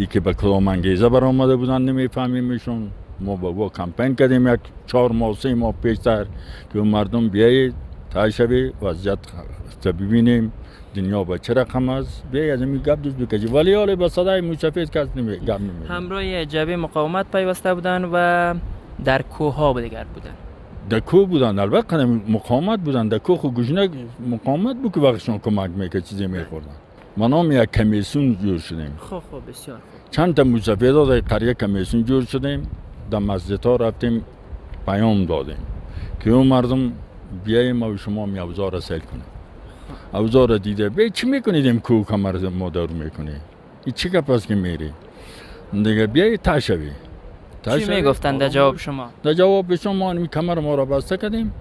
ای که به کدام انگیزه برآمده بودن نمیفهمیمشون. ما با کمپین کردیم یک 4 ماه 3 ماه پیشتر که مردم بیایید تا شبی وضعیت ببینیم دنیا با چه رقم است، بیایید از این گپ دوست بکشی، ولی حالا با صدای موسفید کس گپ نمیگه. همراه جبهه مقاومت پیوسته بودن و در کوه‌ها دیگر بودن. در کوه بودن، البته مقاومت بودن. در کوه خود گوشنه مقاومت بود که وقتشون کمک میکرد چیزی میخوردن. ما نام یک کمیسیون جور شدیم. خوب بسیار خوب. چند تا مسافرها در قریه کمیسیون جور شدیم، در مسجدها رفتیم پیام دادیم که اون مردم بیاییم و شما می اوضاع را سیل کنیم. اوضاع را دیده بی چی میکنید این کوه کمر ما دور میکنی؟ این چی گپ است که میری؟ دیگه بیایی تا شوی. چی میگفتن در جواب شما؟ در جواب شما ما این کمر ما را بسته کردیم،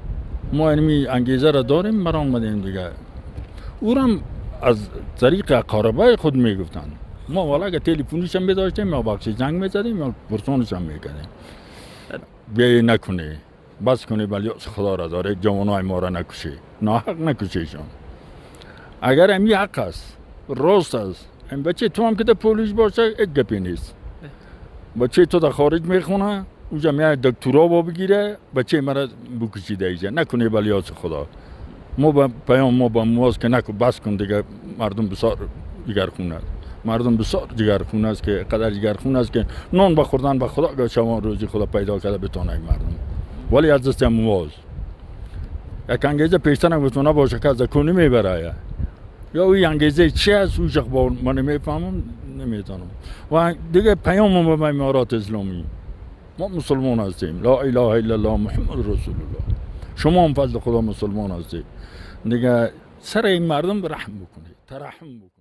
ما این انگیزه را داریم، مرا آمدیم دیگه. او را از طریق اقاربای خود میگفتن. ما والا که تلفنش هم می‌داشتیم، ما بخش جنگ می‌زدیم یا پرسونش هم می‌کردیم. بیایی نکنی، بس کنی ولی خدا را داره، جوانای ما را نکشی، ناحق نکشیشون. اگر این حق است، راست است، این بچه تو هم که در پولیس باشه یک گپی نیست. بچه تو در خارج میخونه، اونجا میاد دکترا با بگیره، بچه مرا بکشیده ایجا، نکنی ولی از خدا. ما با پیام ما با مواز که نکن، بس کن دیگه. مردم بسیار جگرخون است. مردم بسیار جگرخون است که قدر جگرخون است که نان بخوردن به خدا که شما روزی خدا پیدا کرده بتونه مردم. ولی از دست مواز یک انگیزه پیشتر نگوتونه باشه که از کنی میبره، یا اوی انگیزه چی است اوش با من نمیفهمم نمیتونم. و دیگه پیام ما به امارات اسلامی، ما مسلمان هستیم، لا اله الا الله محمد رسول الله، شما هم فضل خدا مسلمان هستید دیگه. سر این مردم رحم بکنید، ترحم بکنید.